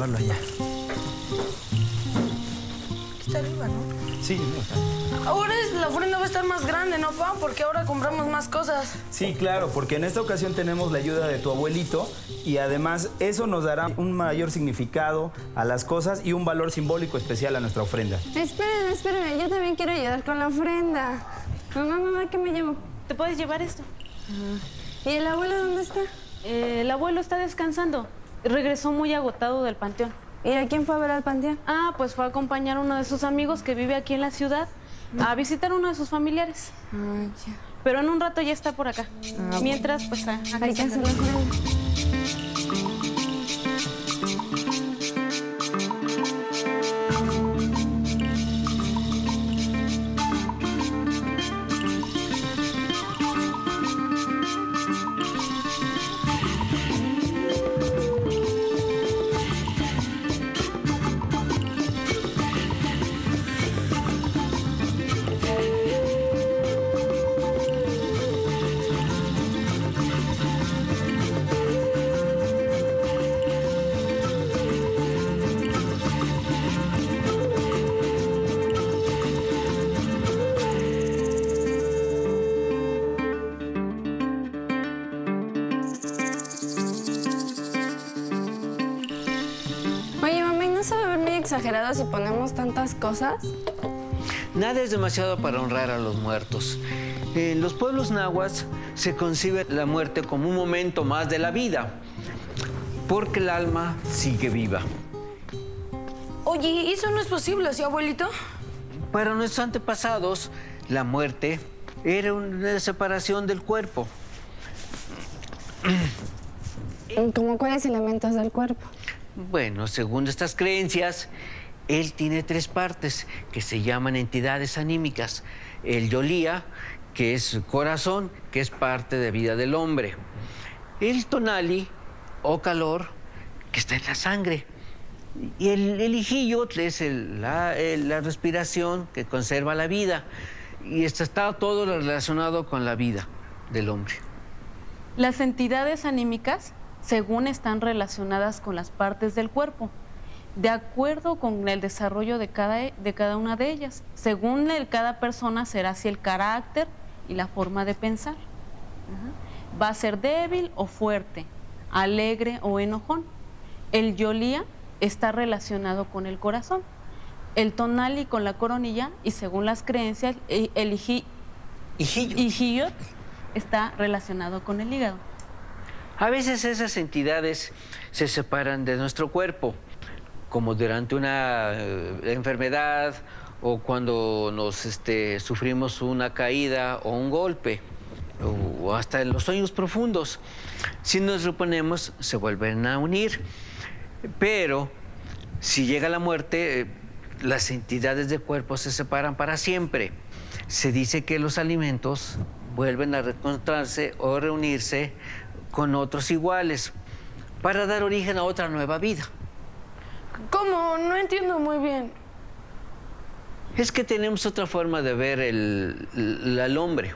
llevarlo allá. Aquí está arriba, ¿no? Sí, no está. Ahora la ofrenda va a estar más grande, ¿no, pa? Porque ahora compramos más cosas. Sí, claro, porque en esta ocasión tenemos la ayuda de tu abuelito y además eso nos dará un mayor significado a las cosas y un valor simbólico especial a nuestra ofrenda. Espérenme, yo también quiero ayudar con la ofrenda. Mamá, ¿qué me llevo? ¿Te puedes llevar esto? ¿Y el abuelo dónde está? El abuelo está descansando. Regresó muy agotado del panteón. ¿Y a quién fue a ver al panteón? Ah, pues fue a acompañar a uno de sus amigos que vive aquí en la ciudad a visitar a uno de sus familiares. Ay, ya. Pero en un rato ya está por acá. Mientras, pues, acá Hay que hacer la ofrenda. Oye, mamá, ¿y no se va a ver muy exagerado si ponemos tantas cosas? Nada es demasiado para honrar a los muertos. En los pueblos nahuas se concibe la muerte como un momento más de la vida, porque el alma sigue viva. Oye, ¿eso no es posible, sí, abuelito? Para nuestros antepasados, la muerte era una separación del cuerpo. ¿Cómo cuáles elementos del cuerpo? Bueno, según estas creencias, él tiene tres partes que se llaman entidades anímicas. El yolía, que es corazón, que es parte de vida del hombre. El tonali, o calor, que está en la sangre. Y el ijillotl es la respiración que conserva la vida. Y esto está todo relacionado con la vida del hombre. Las entidades anímicas, según están relacionadas con las partes del cuerpo, de acuerdo con el desarrollo de cada una de ellas. Según cada persona será así el carácter y la forma de pensar. Va a ser débil o fuerte, alegre o enojón. El yolía está relacionado con el corazón, el tonali con la coronilla y según las creencias, el ijillotl está relacionado con el hígado. A veces esas entidades se separan de nuestro cuerpo, como durante una enfermedad o cuando sufrimos una caída o un golpe, o hasta en los sueños profundos. Si nos reponemos, se vuelven a unir. Pero si llega la muerte, las entidades del cuerpo se separan para siempre. Se dice que los alimentos vuelven a reencontrarse o reunirse con otros iguales para dar origen a otra nueva vida. ¿Cómo? No entiendo muy bien. Es que tenemos otra forma de ver al hombre.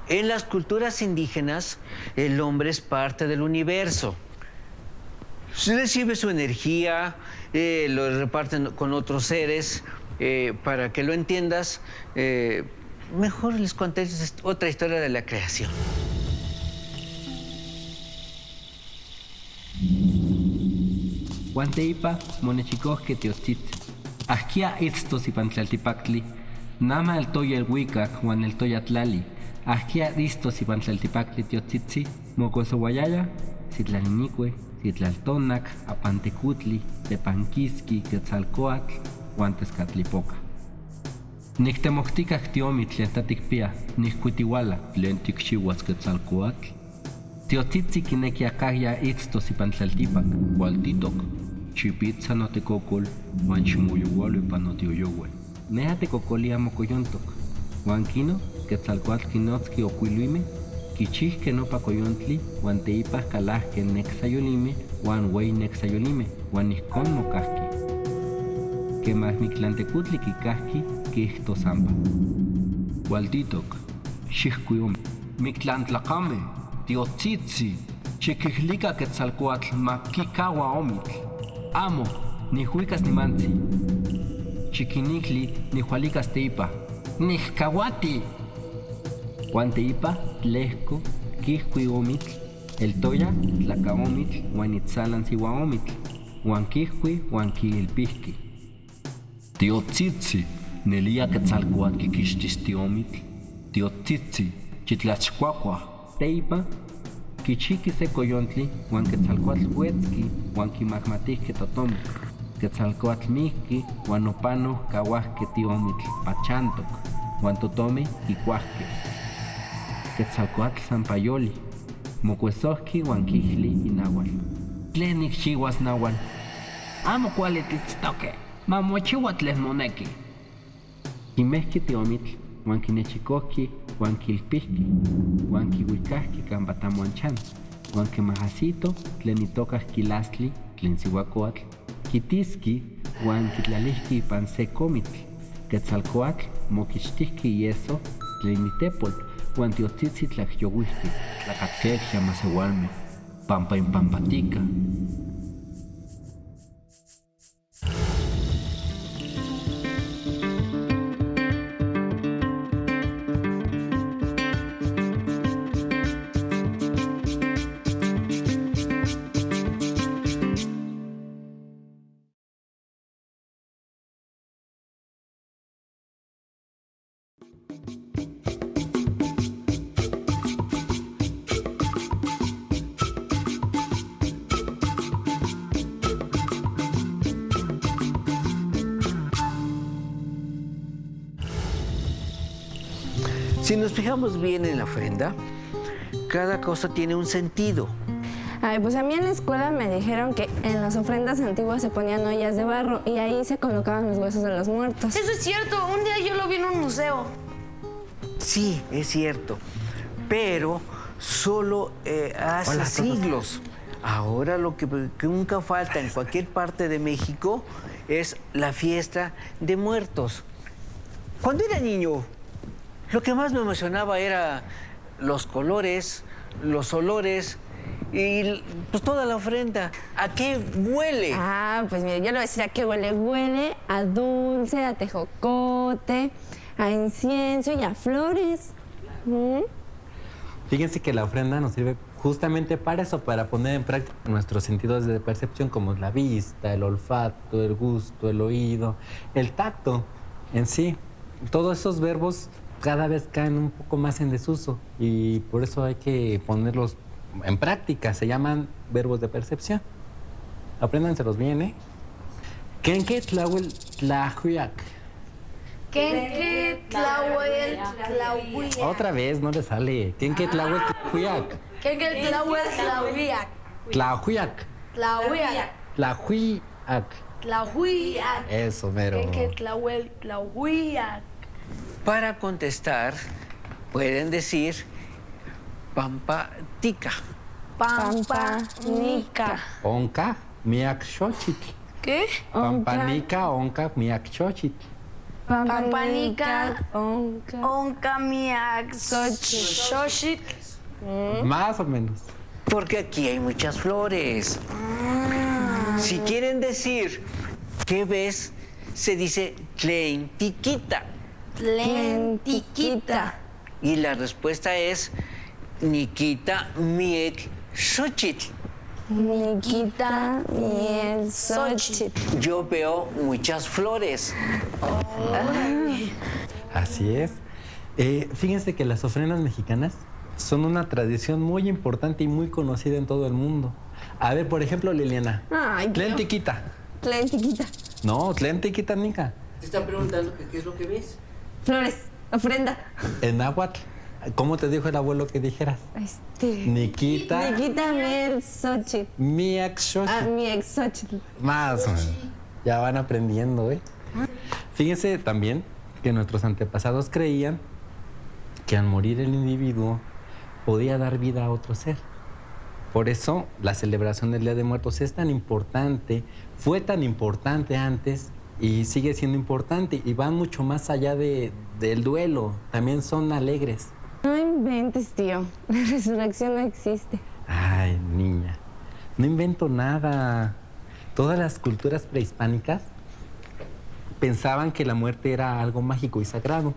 En las culturas indígenas, el hombre es parte del universo. Recibe su energía, lo reparten con otros seres. Para que lo entiendas, mejor les conté otra historia de la creación. Guanteipa, monechicosque teostit. Asquia itztos ipantlaltipactli. Nama el toya el huicac, Juan el toya tlali. Asquia istos ipantlaltipactli teotzitzi. Mocosoguayaya, citlalinique, citlaltonac, apantecutli, tepanquisqui, quetzalcoatl, Huantezcatlipoca. Nictemocticac tiomi tlen taticpia, niccuitihuala, tlen ticxiuas quetzalcoatl. Teotzitzi quinequiacaya itztos ipantlaltipac, hualtitoc. Chipitza no tecocol, Juan chimuyugualo ipanotioyohue. Neha tecocolia mocoyontoc. Juan quino, quetzalcoatl quinotski ocuiluime, quichihque no pacoyontli, Juan teipas calahque nexayolime, Juan huey nexayolime, Juan iscon mocasqui. Que más mictlantecutli quicasqui, quihto samba. Hualtitoc, xihcuium, mictlantlacame, tiotzitzi, chiquihlica quetzalcoatl, maquicaua omitl. Amo, ni huicas ni manzi. Chiquinicli, ni hualicas teipa. Ni kawati. Guanteipa, tlesco, quisqui omitl. El toya, tlacaomitl, guanitzalan sihuaomitl. Huanquisqui, huanquilpisqui. Tiotzitzi, nelia quetzalcoatl quixtis tiomitl. Tiotzitzi, chitlachcuacua. Teipa, quichiqui se coyontli, huan quetzalcoatl huetzqui, huan quimagmatihque totomic. Quetzalcoatl mihqui, huan opano cahuasque tiomitl, pachantoc, huan totomi quicuasque. Quetzalcoatl zampayoli, mocuesohqui huan quihli inahual. Tlenik chihuas nahual. Amo cuali titztoque, mamochiua tlesmoneki. Quimehqui tiomitl, huan quinechicohqui, huan quilpihqui, huan quihuicahqui campa tamuanchan, huan quemahasito tlen itocas quilastli, tlen sihuacoatl, quitisqui, huan quitlalihqui ipan se comitl. Quetzalcoatl moquichtihqui yeso tlen itepol, huan tiotzitzi tlachyouihqui, tlacatquexia maseualme, pampa impampatica. Si nos fijamos bien en la ofrenda, cada cosa tiene un sentido. Ay, pues a mí en la escuela me dijeron que en las ofrendas antiguas se ponían ollas de barro y ahí se colocaban los huesos de los muertos. Eso es cierto, un día yo lo vi en un museo. Sí, es cierto, pero solo hace siglos. Ahora lo que nunca falta en cualquier parte de México es la fiesta de muertos. Cuando era niño, lo que más me emocionaba era los colores, los olores y pues toda la ofrenda. ¿A qué huele? Ah, pues mire, yo le voy a decir a qué huele. Huele a dulce, a tejocote, a incienso y a flores. Fíjense que la ofrenda nos sirve justamente para eso, para poner en práctica nuestros sentidos de percepción como la vista, el olfato, el gusto, el oído, el tacto en sí. Todos esos verbos cada vez caen un poco más en desuso y por eso hay que ponerlos en práctica. Se llaman verbos de percepción. Apréndanselos bien, ¿eh? Kenke tlahuel tlahuiac. Kenke tlahuel tlahuiac. Otra vez, no le sale. Kenke tlahuel tlahuiac. Kenke tlahuel tlahuiac. Tlahuiac. Tlahuiac. Tlahuiac. Tlahuiac. Eso, mero. Kenke tlahuel tlahuiac. Para contestar, pueden decir pampatica. Pampanica. Onca miak xochitl. ¿Qué? Pampanica, onca miak xochitl. Pampanica. Onca. Oncamiac. Xochitl. Más o menos. Porque aquí hay muchas flores. Si quieren decir qué ves, se dice tlentiquita. Lentiquita. Y la respuesta es Niquita miek xochitl. Niquita miel Xochitl. Yo veo muchas flores. Así es. Fíjense que las ofrendas mexicanas son una tradición muy importante y muy conocida en todo el mundo. A ver, por ejemplo, Liliana. Ay, Tlentiquita. Tlentiquita. No, tlentiquita, nica. Te está preguntando qué es lo que ves. Flores. Ofrenda. En náhuatl, ¿cómo te dijo el abuelo que dijeras? Niquita Niquita miel Xochitl. miak xochitl. Mi ex Xochitl. Más o menos. Ya van aprendiendo, ¿eh? Fíjense también que nuestros antepasados creían que al morir el individuo podía dar vida a otro ser. Por eso la celebración del Día de Muertos es tan importante, fue tan importante antes y sigue siendo importante y va mucho más allá del duelo. También son alegres. No inventes, tío. La resurrección no existe. Ay, niña, no invento nada. todas las culturas prehispánicas pensaban que la muerte era algo mágico y sagrado.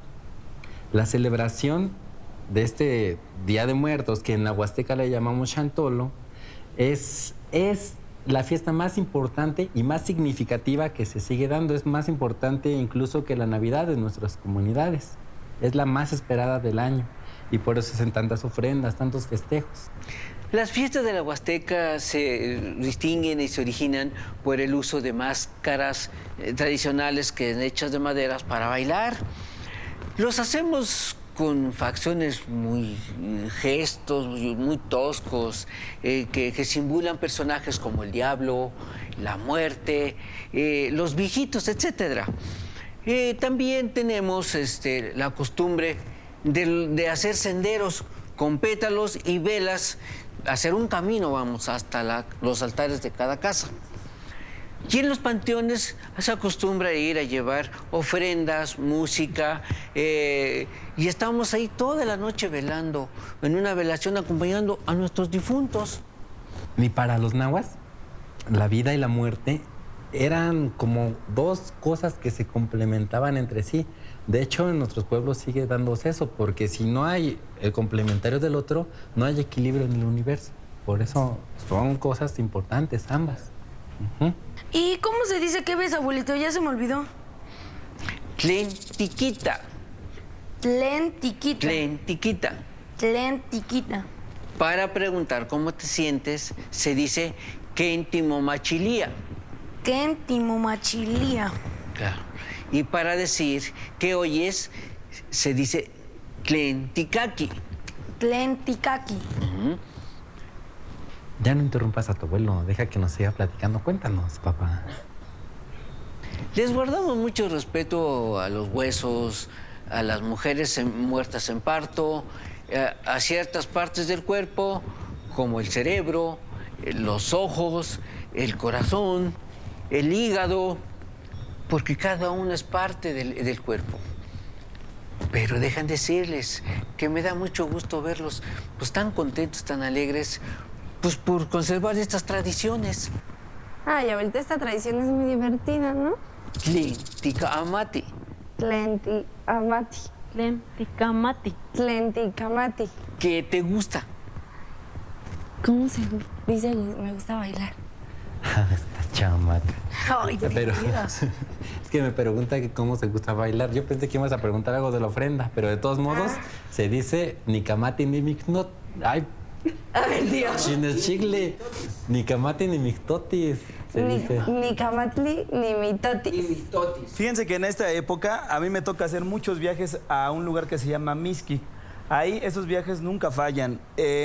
La celebración de este Día de Muertos, que en la Huasteca le llamamos Xantolo, es la fiesta más importante y más significativa que se sigue dando. Es más importante incluso que la Navidad de nuestras comunidades. Es la más esperada del año y por eso se hacen tantas ofrendas, tantos festejos. Las fiestas de la Huasteca se distinguen y se originan por el uso de máscaras tradicionales que son hechas de maderas para bailar. Los hacemos con facciones gestos muy toscos, que simulan personajes como el diablo, la muerte, los viejitos, etc. También tenemos la costumbre de hacer senderos con pétalos y velas, hacer un camino, hasta los altares de cada casa. Y en los panteones se acostumbra ir a llevar ofrendas, música, y estamos ahí toda la noche velando, en una velación acompañando a nuestros difuntos. Y para los nahuas, la vida y la muerte eran como dos cosas que se complementaban entre sí. De hecho, en nuestros pueblos sigue dándose eso, porque si no hay el complementario del otro, no hay equilibrio en el universo. Por eso son cosas importantes ambas. ¿Y cómo se dice qué ves, abuelito? Ya se me olvidó. Tlentiquita. Tlentiquita. Tlentiquita. Tlentiquita. Para preguntar cómo te sientes, se dice Kentimomachilía. Kentimomachilía. Claro. Y para decir que oyes, se dice Tlenticaqui. Tlenticaqui. Ya no interrumpas a tu abuelo, deja que nos siga platicando. Cuéntanos, papá. Les guardamos mucho respeto a los huesos, a las mujeres muertas en parto, a ciertas partes del cuerpo, como el cerebro, los ojos, el corazón, el hígado, porque cada uno es parte del cuerpo. Pero dejan decirles que me da mucho gusto verlos pues tan contentos, tan alegres, pues por conservar estas tradiciones. Ay, abuelita, esta tradición es muy divertida, ¿no? Tlenticamati. Tlenticamati. Tlenticamati. Tlenticamati. ¿Qué te gusta? ¿Cómo se dice? Me gusta bailar. Esta chamaca. Ay, Pero mentiras. es que me pregunta que cómo se gusta bailar. Yo pensé que ibas a preguntar algo de la ofrenda, pero de todos modos se dice ni camati ni micnot. Ay, chineschigle, ni camati ni mictotis. Se dice. Ni camatli ni mitotis. Fíjense que en esta época a mí me toca hacer muchos viajes a un lugar que se llama Mixqui. Ahí esos viajes nunca fallan.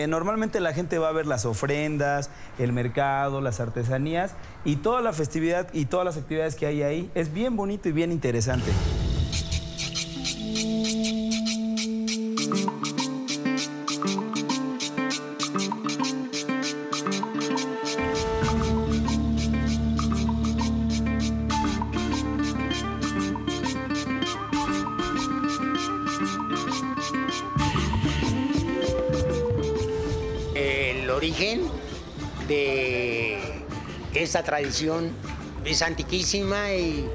Normalmente la gente va a ver las ofrendas, el mercado, las artesanías y toda la festividad y todas las actividades que hay ahí. Es bien bonito y bien interesante. El origen de esta tradición es antiquísima y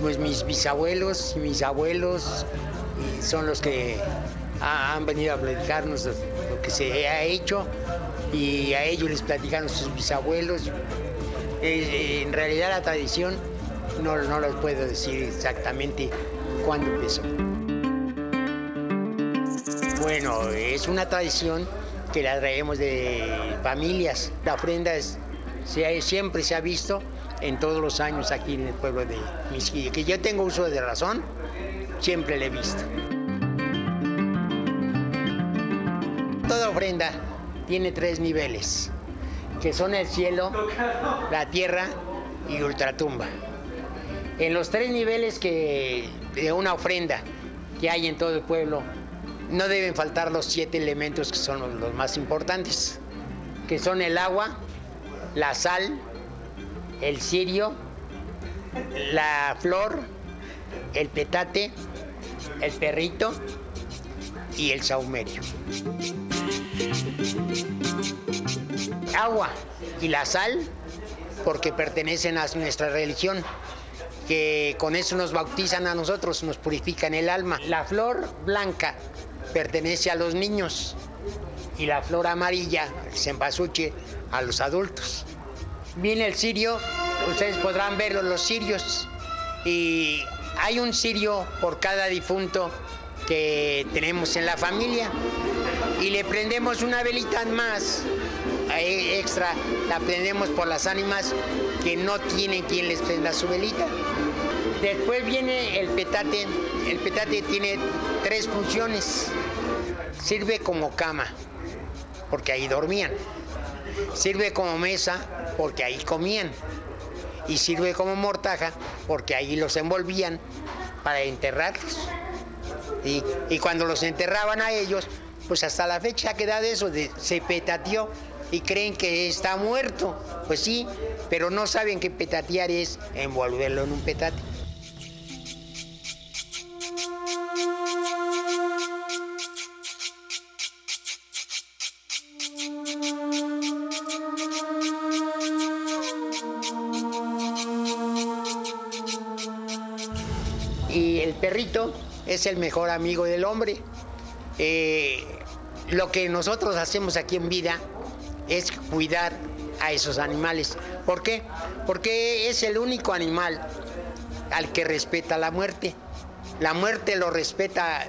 pues mis bisabuelos y mis abuelos son los que han venido a platicarnos lo que se ha hecho y a ellos les platicaron sus bisabuelos. En realidad la tradición no les puedo decir exactamente cuándo empezó. Bueno, es una tradición que la traemos de familias. La ofrenda siempre se ha visto en todos los años aquí en el pueblo de Mixqui. Que yo tengo uso de razón, siempre la he visto. Toda ofrenda tiene 3 niveles, que son el cielo, la tierra y ultratumba. En los 3 niveles de una ofrenda que hay en todo el pueblo, no deben faltar los 7 elementos que son los más importantes, que son el agua, la sal, el cirio, la flor, el petate, el perrito y el saumerio. Agua y la sal porque pertenecen a nuestra religión, que con eso nos bautizan a nosotros, nos purifican el alma. La flor blanca pertenece a los niños y la flor amarilla, el cempasúchil, a los adultos. Viene el cirio, ustedes podrán verlo, los cirios, y hay un cirio por cada difunto que tenemos en la familia y le prendemos una velita más extra, la prendemos por las ánimas que no tienen quien les prenda su velita. Después viene el petate tiene 3 funciones. Sirve como cama, porque ahí dormían. Sirve como mesa, porque ahí comían. Y sirve como mortaja, porque ahí los envolvían para enterrarlos. Y cuando los enterraban a ellos, pues hasta la fecha queda de eso, se petateó y creen que está muerto. Pues sí, pero no saben que petatear es envolverlo en un petate. Y el perrito es el mejor amigo del hombre. Lo que nosotros hacemos aquí en vida es cuidar a esos animales. ¿Por qué? Porque es el único animal al que respeta la muerte. La muerte lo respeta,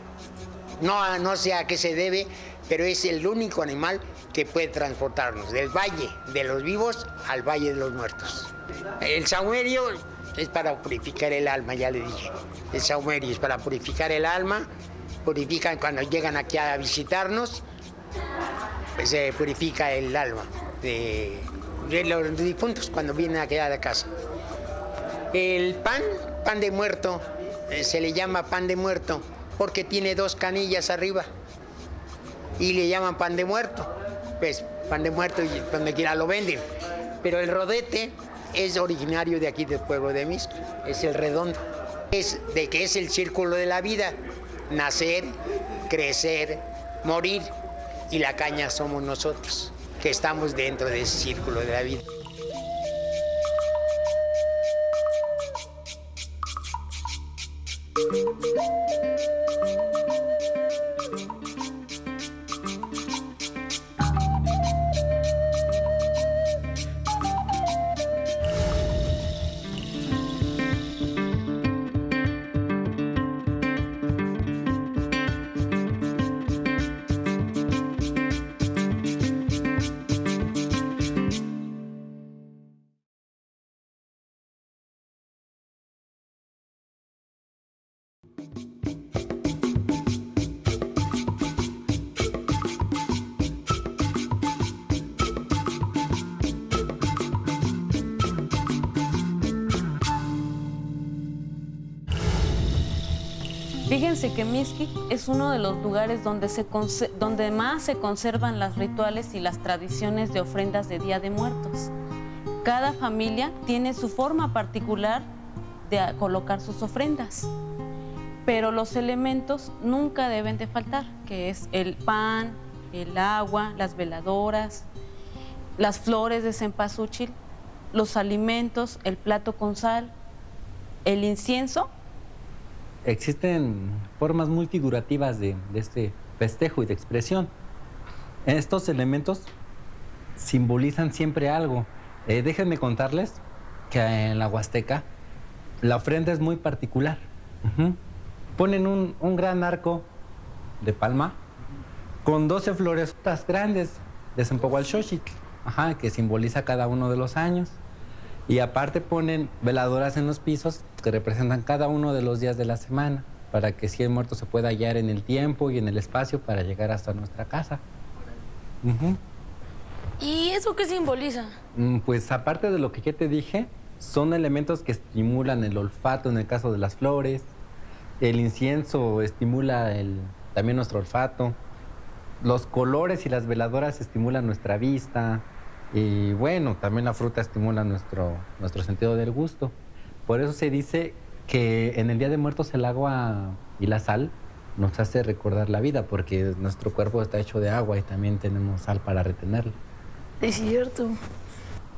no sé a qué se debe, pero es el único animal que puede transportarnos del valle de los vivos al valle de los muertos. El sahumerio es para purificar el alma, ya le dije. El sahumerio es para purificar el alma. Purifican cuando llegan aquí a visitarnos, pues se purifica el alma de los difuntos cuando vienen a quedar a casa. El pan de muerto, se le llama pan de muerto porque tiene 2 canillas arriba y le llaman pan de muerto. Pues pan de muerto y donde quiera lo venden. Pero el rodete es originario de aquí del pueblo de Mixco, es el redondo. Es de que es el círculo de la vida. Nacer, crecer, morir, y la caña somos nosotros, que estamos dentro de ese círculo de la vida. Fíjense que Mixquic es uno de los lugares donde más se conservan los rituales y las tradiciones de ofrendas de Día de Muertos. Cada familia tiene su forma particular de colocar sus ofrendas, pero los elementos nunca deben de faltar, que es el pan, el agua, las veladoras, las flores de cempasúchil, los alimentos, el plato con sal, el incienso. Existen formas muy figurativas de este festejo y de expresión. Estos elementos simbolizan siempre algo. Déjenme contarles que en la Huasteca la ofrenda es muy particular. Ponen un gran arco de palma con 12 flores grandes de Sempohualxochitl, que simboliza cada uno de los años. Y aparte ponen veladoras en los pisos que representan cada uno de los días de la semana, para que si el muerto se pueda hallar en el tiempo y en el espacio para llegar hasta nuestra casa. ¿Y eso qué simboliza? Pues aparte de lo que ya te dije, son elementos que estimulan el olfato en el caso de las flores. El incienso estimula también nuestro olfato. Los colores y las veladoras estimulan nuestra vista. Y bueno, también la fruta estimula nuestro sentido del gusto. Por eso se dice que en el Día de Muertos el agua y la sal nos hace recordar la vida, porque nuestro cuerpo está hecho de agua y también tenemos sal para retenerla. Es cierto.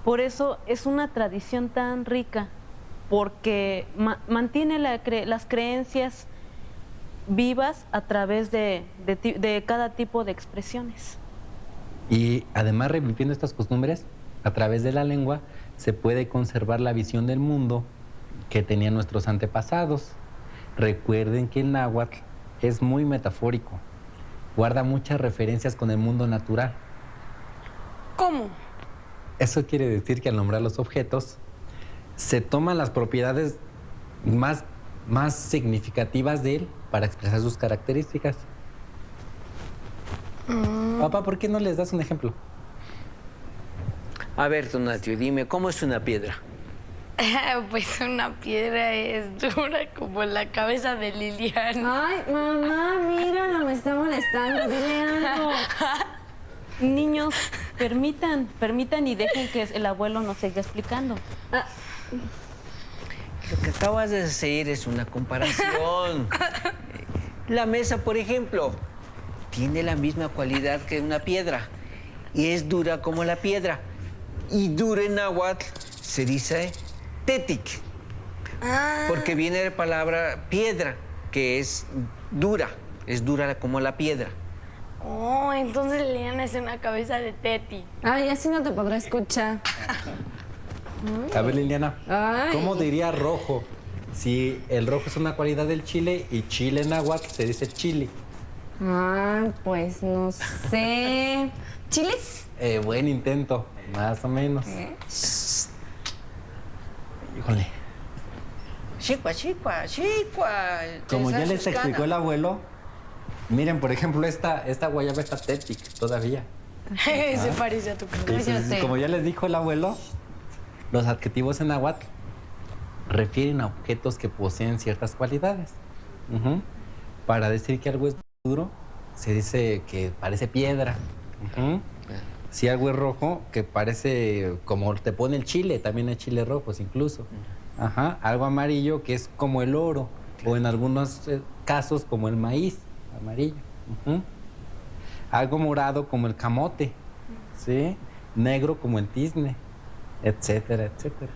Por eso es una tradición tan rica, porque mantiene las creencias vivas a través de cada tipo de expresiones. Y además, reviviendo estas costumbres, a través de la lengua se puede conservar la visión del mundo que tenían nuestros antepasados. Recuerden que el náhuatl es muy metafórico, guarda muchas referencias con el mundo natural. ¿Cómo? Eso quiere decir que al nombrar los objetos, se toman las propiedades más significativas de él para expresar sus características. Papá, ¿por qué no les das un ejemplo? A ver, Tonatio, dime, ¿cómo es una piedra? Pues una piedra es dura como la cabeza de Liliana. Ay, mamá, míralo, me está molestando, dile algo. Niños, permitan y dejen que el abuelo nos siga explicando. Lo que acabas de decir es una comparación. La mesa, por ejemplo, tiene la misma cualidad que una piedra y es dura como la piedra. Y dura en náhuatl se dice tetic, porque viene de la palabra piedra, que es dura como la piedra. Oh, entonces Liliana es una cabeza de Teti. Ay, así no te podrá escuchar. A ver, Liliana, Ay. ¿cómo diría rojo? Si el rojo es una cualidad del chile y chile en náhuatl se dice chili. Ah, pues no sé. ¿Chiles? Buen intento, más o menos. Híjole. Chicua. Como ya les explicó el abuelo, miren, por ejemplo, esta guayaba está tétic todavía. Se parece a tu cabeza. Entonces, como ya les dijo el abuelo, los adjetivos en náhuatl refieren a objetos que poseen ciertas cualidades. Para decir que algo es duro, se dice que parece piedra. Si algo es rojo, que parece como te pone el chile, también hay chiles rojos incluso. Algo amarillo, que es como el oro, o en algunos casos como el maíz amarillo. Algo morado como el camote, ¿sí? Negro como el tizne, etcétera, etcétera.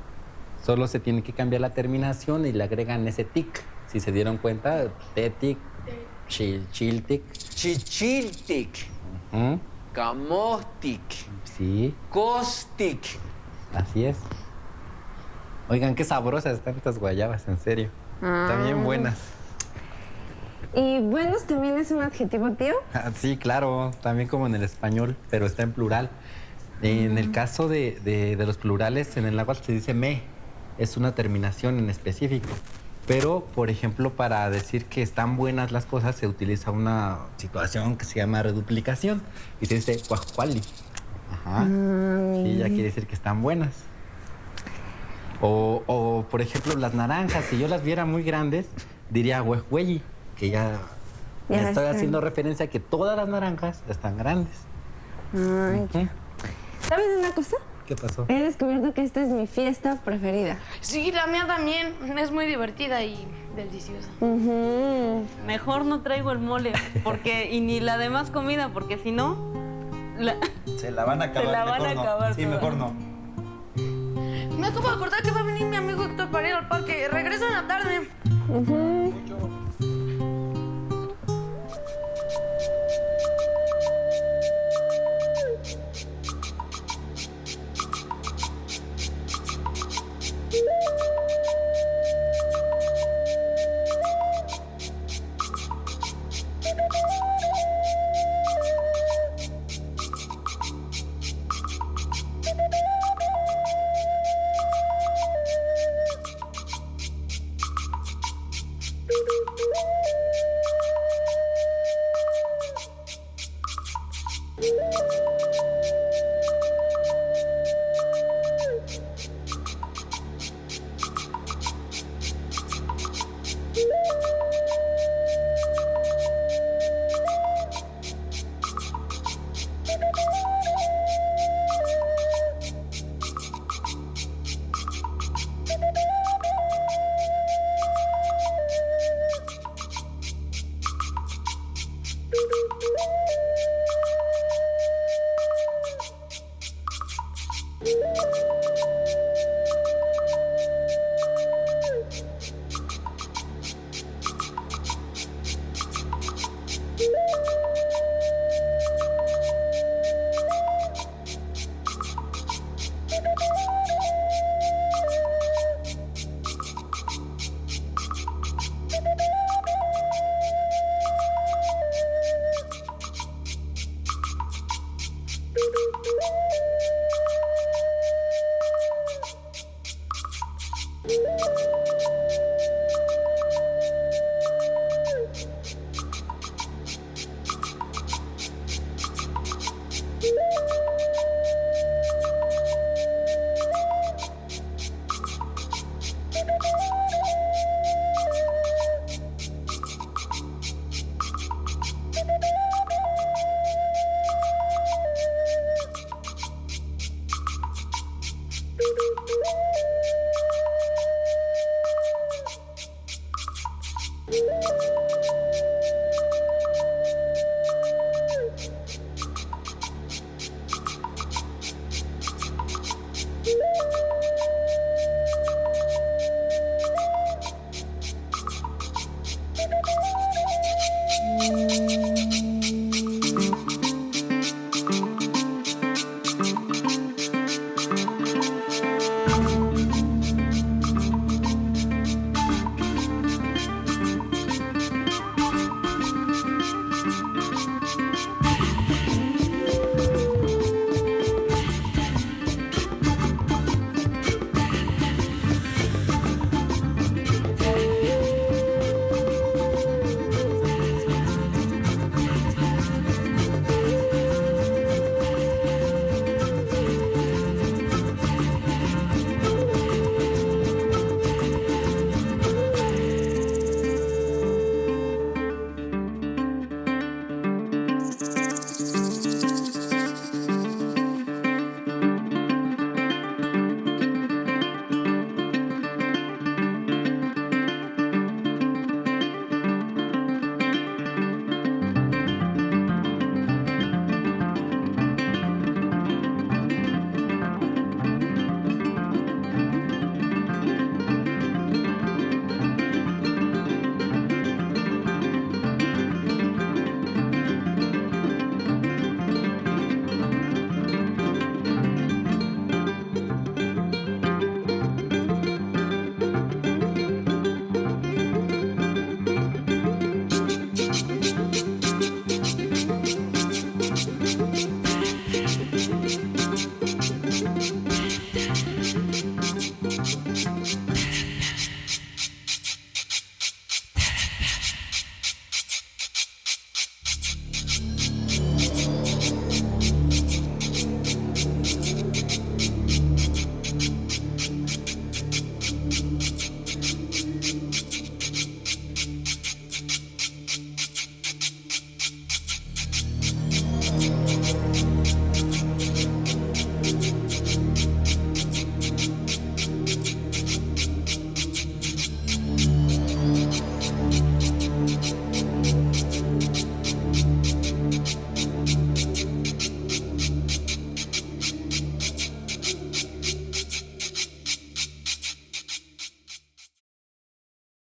Solo se tiene que cambiar la terminación y le agregan ese tic. Si se dieron cuenta, tetic, chiltic. Chichiltic, camotic, Sí, costic. así es. Oigan, qué sabrosas están estas guayabas, en serio. Están bien buenas. ¿Y buenos también es un adjetivo, tío? Sí, claro, también como en el español, pero está en plural. En el caso de los plurales, en el náhuatl se dice me, es una terminación en específico. Pero, por ejemplo, para decir que están buenas las cosas, se utiliza una situación que se llama reduplicación y se dice cuajuali. Sí, ya quiere decir que están buenas. O, por ejemplo, las naranjas, si yo las viera muy grandes, diría huejueli, que ya estoy están. haciendo referencia a que todas las naranjas están grandes. Ay, ¿sabes una cosa? ¿Qué pasó? He descubierto que esta es mi fiesta preferida. Sí, la mía también. Es muy divertida y deliciosa. Mejor no traigo el mole y ni la demás comida, porque si no... Se la van a acabar. Se la van a acabar Sí, toda. mejor no. Me acabo de acordar que va a venir mi amigo Héctor para ir al parque. Regresa en la tarde.